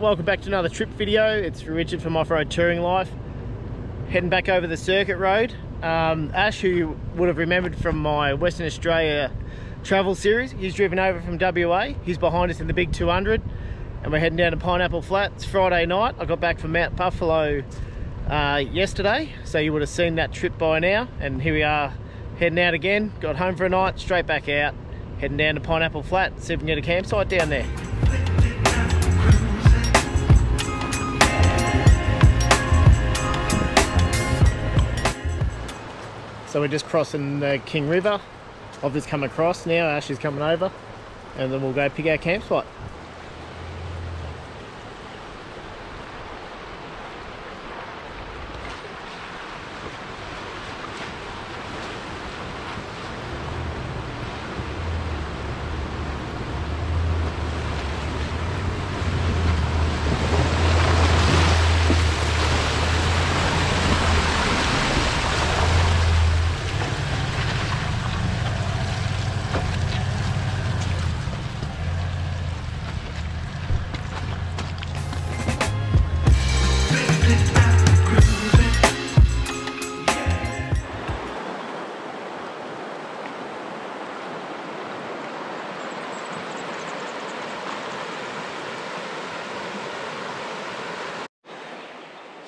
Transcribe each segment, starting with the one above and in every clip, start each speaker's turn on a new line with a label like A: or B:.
A: welcome back to another trip video. It's Richard from Offroad Touring Life. Heading back over the circuit road. Ash, who you would have remembered from my Western Australia travel series, he's driven over from WA. He's behind us in the big 200 and we're heading down to Pineapple Flat. It's Friday night. I got back from Mount Buffalo yesterday, so you would have seen that trip by now, and here we are heading out again. Got home for a night, straight back out, heading down to Pineapple Flat, see if we can get a campsite down there. So we're just crossing the King River. I've just come across now, Ash is coming over, and then we'll go pick our campsite.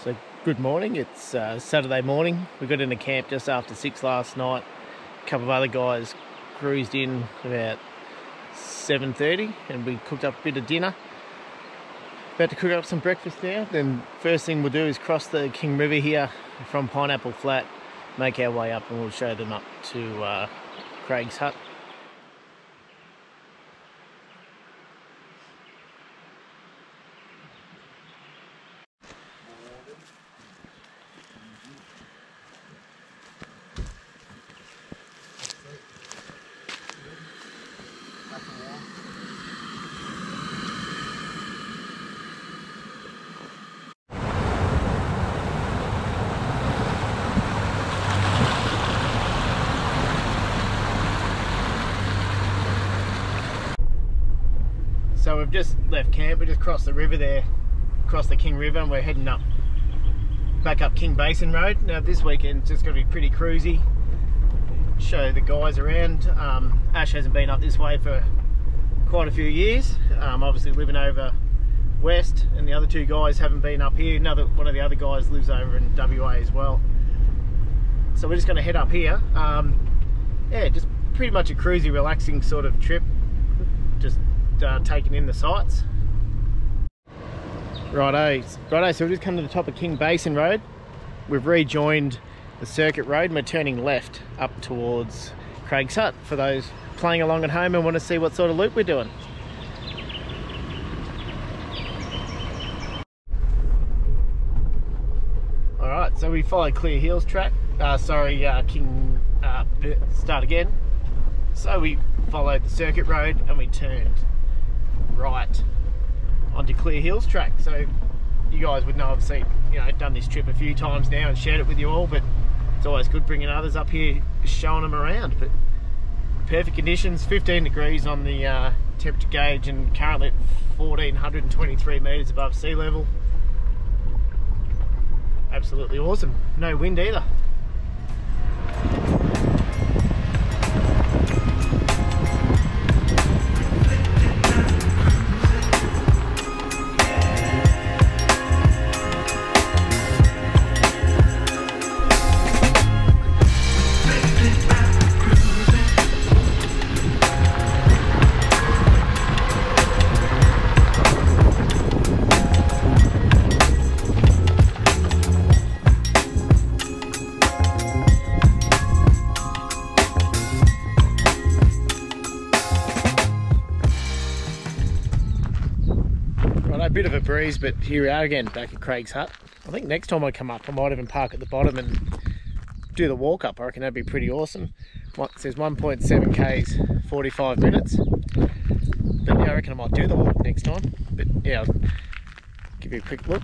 A: So good morning, it's Saturday morning. We got into camp just after 6 last night. A couple of other guys cruised in about 7:30 and we cooked up a bit of dinner. About to cook up some breakfast now. Then first thing we'll do is cross the King River here from Pineapple Flat, make our way up, and we'll show them up to Craig's hut. So we've just left camp, we just crossed the river there, across the King River, and we're heading up, back up King Basin Road. Now this weekend it's just going to be pretty cruisy, show the guys around. Ash hasn't been up this way for quite a few years, obviously living over west, and the other two guys haven't been up here. One of the other guys lives over in WA as well. So we're just going to head up here. Yeah, just pretty much a cruisy, relaxing sort of trip, just taking in the sights. Righto, so we've just come to the top of King Basin Road. We've rejoined the circuit road and we're turning left up towards Craig's hut for those playing along at home and want to see what sort of loop we're doing. Alright, so we followed Clear Hills track, start again. So we followed the circuit road and we turned right onto Clear Hills track. So you guys would know I've seen, done this trip a few times now and shared it with you all, but it's always good bringing others up here, showing them around. But perfect conditions, 15 degrees on the temperature gauge, and currently at 1,423 meters above sea level. Absolutely awesome. No wind either. A bit of a breeze, but here we are again back at Craig's hut. I think next time I come up I might even park at the bottom and do the walk up. I reckon that'd be pretty awesome. It says 1.7 k's 45 minutes, but yeah, I reckon I might do the walk next time. But yeah, I'll give you a quick look.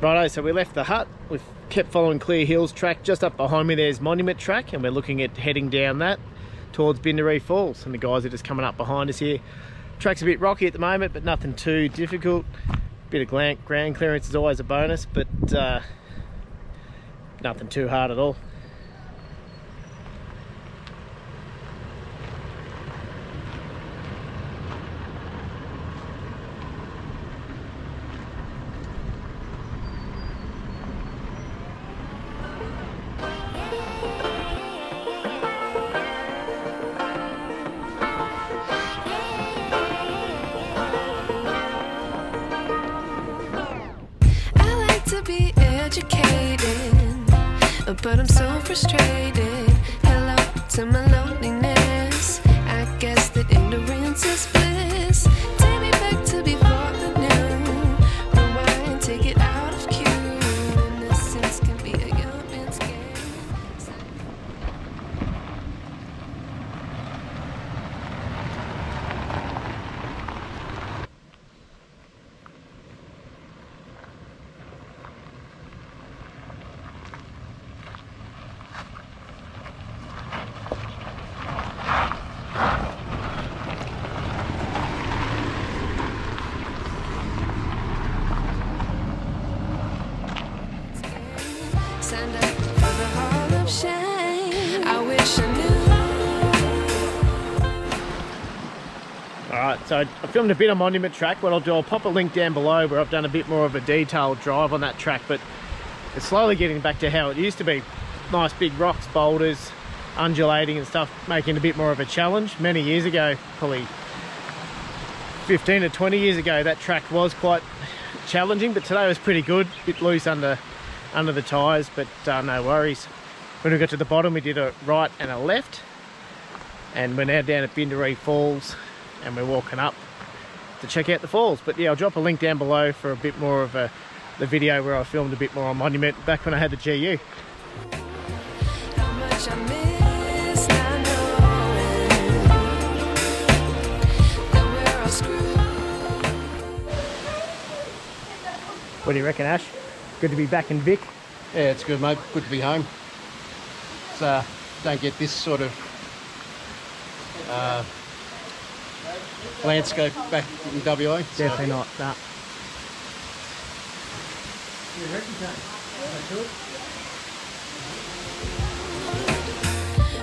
A: Righto, so we left the hut. We've kept following Clear Hills track. Just up behind me there's Monument track, and we're looking at heading down that towards Binderee Falls. And the guys are just coming up behind us here. Track's a bit rocky at the moment, but nothing too difficult. Bit of ground clearance is always a bonus, but nothing too hard at all.
B: But I'm so frustrated. Hello to my loneliness. I guess that ignorance is bliss. Take me back to before I knew. Rewind, take it out of cue. Innocence can be a young man's game. Signed up for the Hall of Shame. I wish I knew.
A: Alright, so I filmed a bit on Monument track. What I'll do, I'll pop a link down below where I've done a bit more of a detailed drive on that track, but it's slowly getting back to how it used to be. Nice big rocks, boulders, undulating and stuff, making it a bit more of a challenge. Many years ago, probably 15 to 20 years ago, that track was quite challenging, but today was pretty good. A bit loose under the tyres, but no worries. When we got to the bottom, we did a right and a left, and we're now down at Binderee Falls, and we're walking up to check out the falls. But yeah, I'll drop a link down below for a bit more of the video where I filmed a bit more on Monument back when I had the GU.
B: How much I miss not knowing that we're all screwed.
A: What do you reckon, Ash? Good to be back in Vic.
C: Yeah, it's good, mate. Good to be home. So don't get this sort of landscape back in WA.
A: Definitely not. Nah.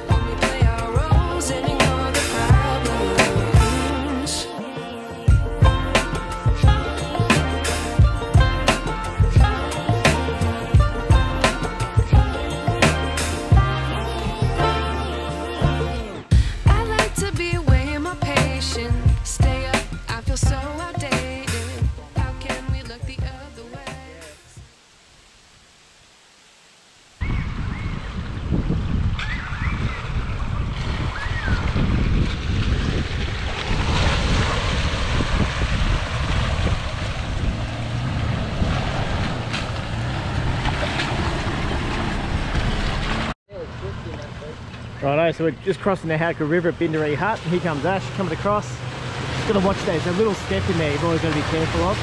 B: When we play our roles and ignore the problems. I like to be away in my patience. Stay up, I feel so outdated. How can we look the other way?
A: Righto, so we're just crossing the Howka River at Binderee Hut. Here comes Ash coming across. Just got to watch that. There's a little step in there you've always got to be careful of.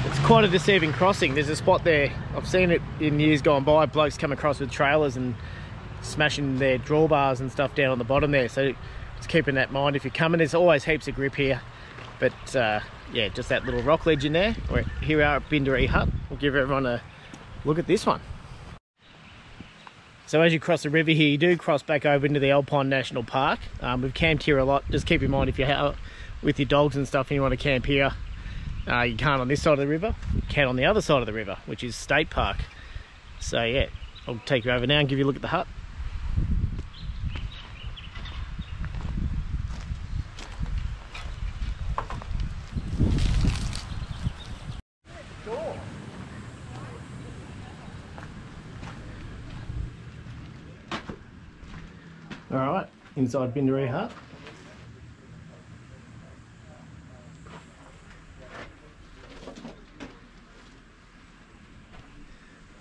A: It's quite a deceiving crossing. There's a spot there, I've seen it in years gone by, blokes come across with trailers and smashing their drawbars and stuff down on the bottom there. So just keeping that in mind if you're coming. There's always heaps of grip here. But yeah, just that little rock ledge in there. Here we are at Binderee Hut. We'll give everyone a look at this one. So as you cross the river here, you do cross back over into the Alpine National Park. We've camped here a lot. Just keep in mind if you're out with your dogs and stuff and you want to camp here, you can't on this side of the river. You can on the other side of the river, which is State Park. So yeah, I'll take you over now and give you a look at the hut. Alright, inside Binderee Hut.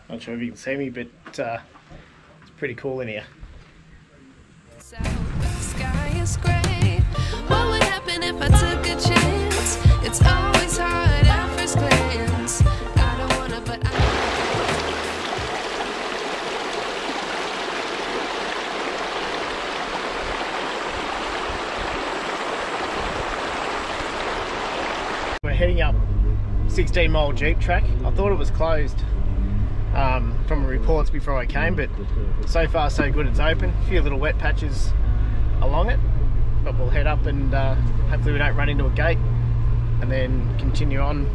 A: Not sure if you can see me, but it's pretty cool in here.
B: South, but the sky is grey. What would happen if I took a
A: heading up 16 mile Jeep track. I thought it was closed from reports before I came, but so far so good, it's open. A few little wet patches along it, but we'll head up and hopefully we don't run into a gate, and then continue on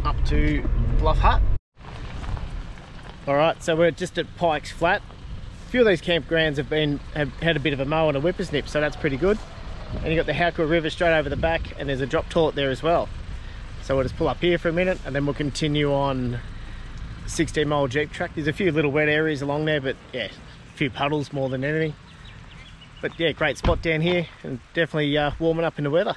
A: up to Bluff Hut. Alright, so we're just at Pikes Flat. A few of these campgrounds have had a bit of a mow and a whippersnip, so that's pretty good. And you've got the Howcroft River straight over the back, and there's a drop toilet there as well. So we'll just pull up here for a minute and then we'll continue on 16 mile Jeep track. There's a few little wet areas along there, but yeah, a few puddles more than anything. But yeah, great spot down here, and definitely warming up in the weather.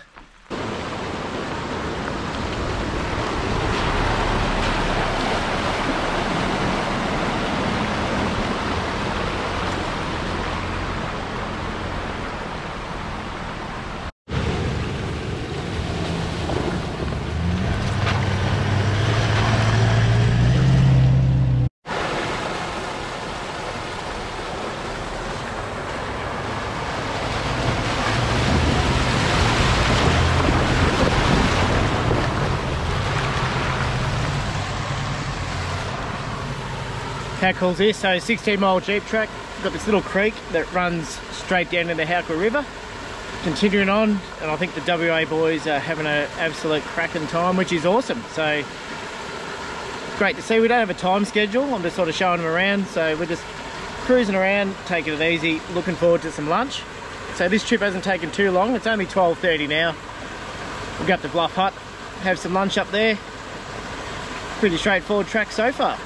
A: How cool is this? So 16 mile Jeep track, we've got this little creek that runs straight down to the Howcroft River. Continuing on, and I think the WA boys are having an absolute cracking time, which is awesome. So great to see. We don't have a time schedule, I'm just sort of showing them around, so we're just cruising around, taking it easy, looking forward to some lunch. So this trip hasn't taken too long, it's only 12:30 now. We'll go up to Bluff Hut, have some lunch up there. Pretty straightforward track so far.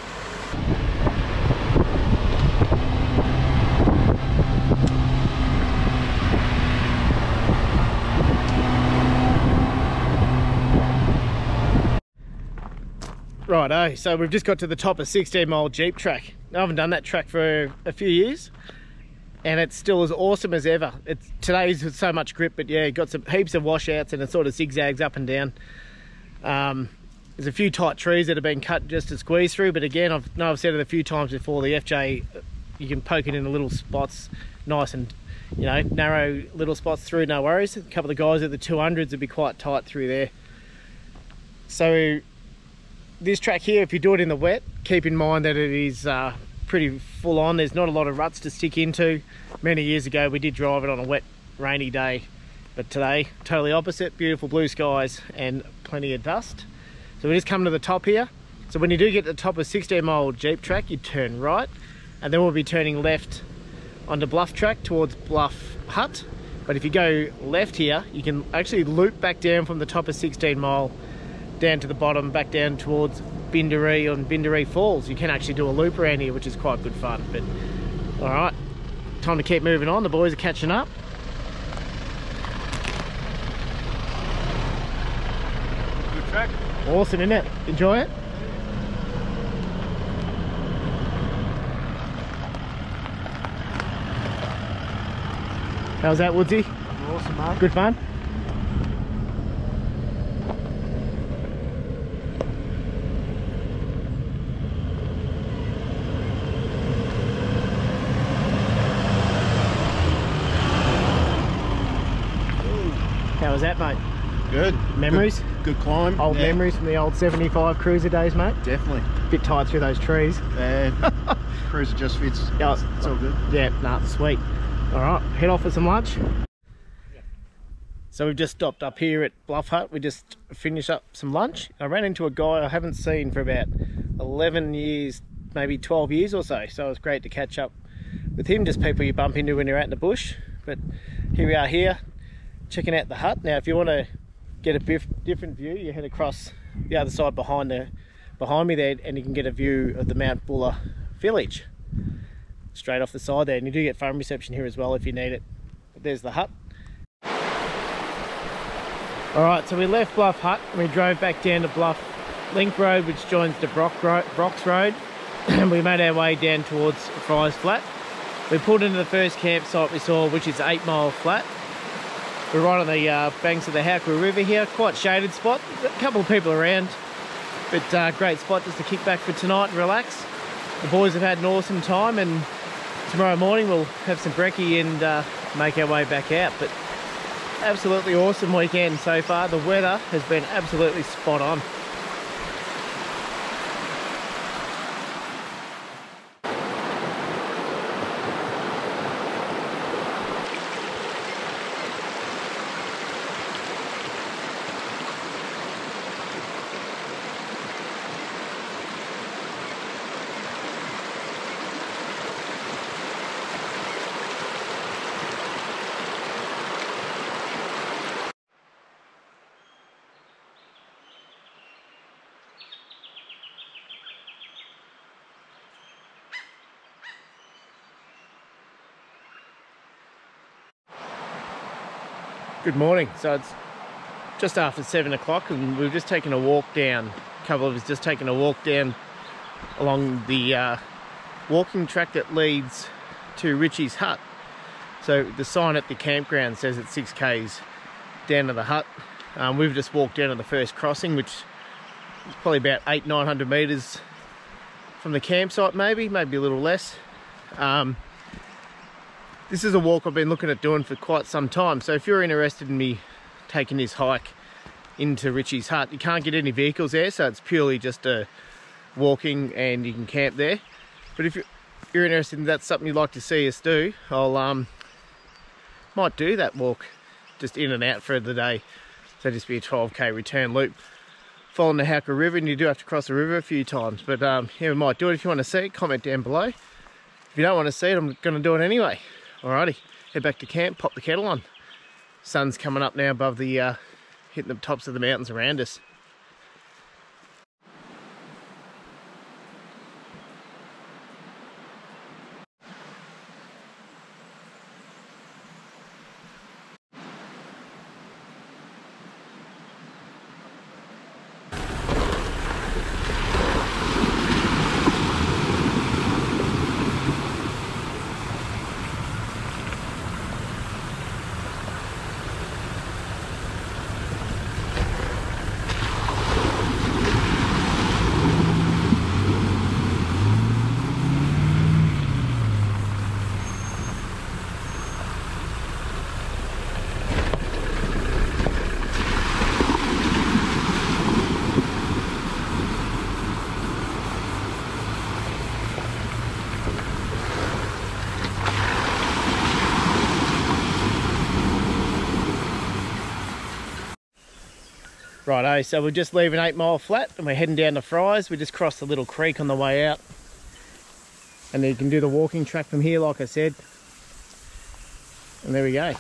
A: Righto, so we've just got to the top of 16 mile Jeep track. I haven't done that track for a few years, and it's still as awesome as ever. Today's with so much grip, but yeah, got some heaps of washouts and it sort of zigzags up and down. There's a few tight trees that have been cut just to squeeze through, but again, I've said it a few times before, the FJ, you can poke it in the little spots, nice and, you know, narrow little spots through, no worries. A couple of the guys at the 200s would be quite tight through there. So this track here, if you do it in the wet, keep in mind that it is pretty full on. There's not a lot of ruts to stick into. Many years ago we did drive it on a wet, rainy day, but today, totally opposite. Beautiful blue skies and plenty of dust. So we just come to the top here. So when you do get to the top of 16 mile Jeep track, you turn right, and then we'll be turning left onto Bluff track towards Bluff Hut. But if you go left here, you can actually loop back down from the top of 16 mile down to the bottom, back down towards Bindaree on Bindaree Falls. You can actually do a loop around here, which is quite good fun. But all right, time to keep moving on. The boys are catching up.
C: Good track.
A: Awesome, isn't it? Enjoy it? How's that, Woodsy?
C: Awesome, mate.
A: Good fun? How was that, mate?
C: Good.
A: Memories?
C: Good climb.
A: Old memories from the old 75 cruiser days, mate?
C: Definitely.
A: Bit tight through those trees.
C: Cruiser just fits.
A: Yeah,
C: It's all good.
A: Yeah, nah, sweet. All right, head off for some lunch. So we've just stopped up here at Bluff Hut. We just finished up some lunch. I ran into a guy I haven't seen for about 11 years, maybe 12 years or so. So it was great to catch up with him. Just people you bump into when you're out in the bush. But here we are here, checking out the hut. Now, if you want to get a different view, you head across the other side behind me there, and you can get a view of the Mount Buller village straight off the side there. And you do get phone reception here as well if you need it. But there's the hut. All right, so we left Bluff Hut and we drove back down to Bluff Link Road, which joins the Brox Road, and we made our way down towards Fry's Flat. We pulled into the first campsite we saw, which is 8 Mile Flat. We're right on the banks of the Howcroft River here. Quite shaded spot, a couple of people around, but great spot just to kick back for tonight and relax. The boys have had an awesome time, and tomorrow morning we'll have some brekkie and make our way back out. But Absolutely awesome weekend so far. The weather has been absolutely spot on. Good morning. So it's just after 7 o'clock and we've just taken a walk down. A couple of us just taken a walk down along the walking track that leads to Richie's hut. So the sign at the campground says it's 6 k's down to the hut. We've just walked down to the first crossing, which is probably about 800-900 metres from the campsite, maybe a little less. This is a walk I've been looking at doing for quite some time, so if you're interested in me taking this hike into Richie's hut, you can't get any vehicles there, so it's purely just a walking and you can camp there. But if you're interested in that's something you'd like to see us do, I'll might do that walk just in and out for the day. So just be a 12k return loop following the Howker River, and you do have to cross the river a few times, but yeah, we might do it. If you want to see it, comment down below. If you don't want to see it, I'm going to do it anyway. Alrighty, head back to camp, pop the kettle on. Sun's coming up now above the, hitting the tops of the mountains around us. Righto, so we're just leaving 8 Mile Flat and we're heading down to Fry's. We just crossed a little creek on the way out. And then you can do the walking track from here, like I said. And there we go.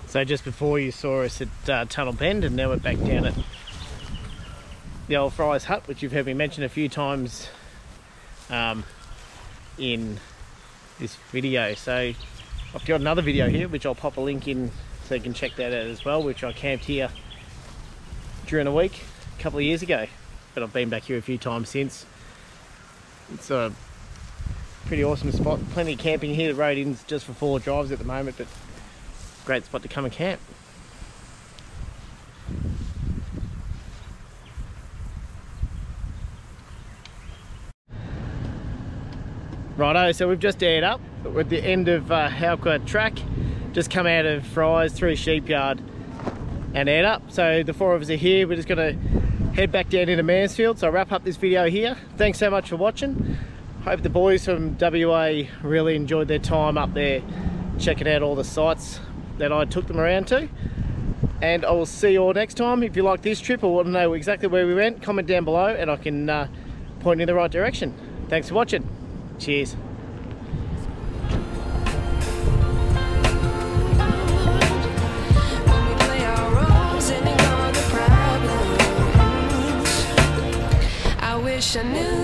A: So just before you saw us at Tunnel Bend, and now we're back down at the old Fry's hut, which you've heard me mention a few times in this video. So I've got another video here, which I'll pop a link in so you can check that out as well, which I camped here during a week a couple of years ago. But I've been back here a few times since. It's a pretty awesome spot. Plenty of camping here. The road in's just for 4 drives at the moment, but great spot to come and camp. Righto, so we've just aired up. We're at the end of Howker track. Just come out of Fry's through Sheepyard and aired up. So the 4 of us are here. We're just going to head back down into Mansfield. So I'll wrap up this video here. Thanks so much for watching. Hope the boys from WA really enjoyed their time up there checking out all the sites that I took them around to. And I will see you all next time. If you like this trip or want to know exactly where we went, comment down below and I can point you in the right direction. Thanks for watching. Cheers.
B: I wish I knew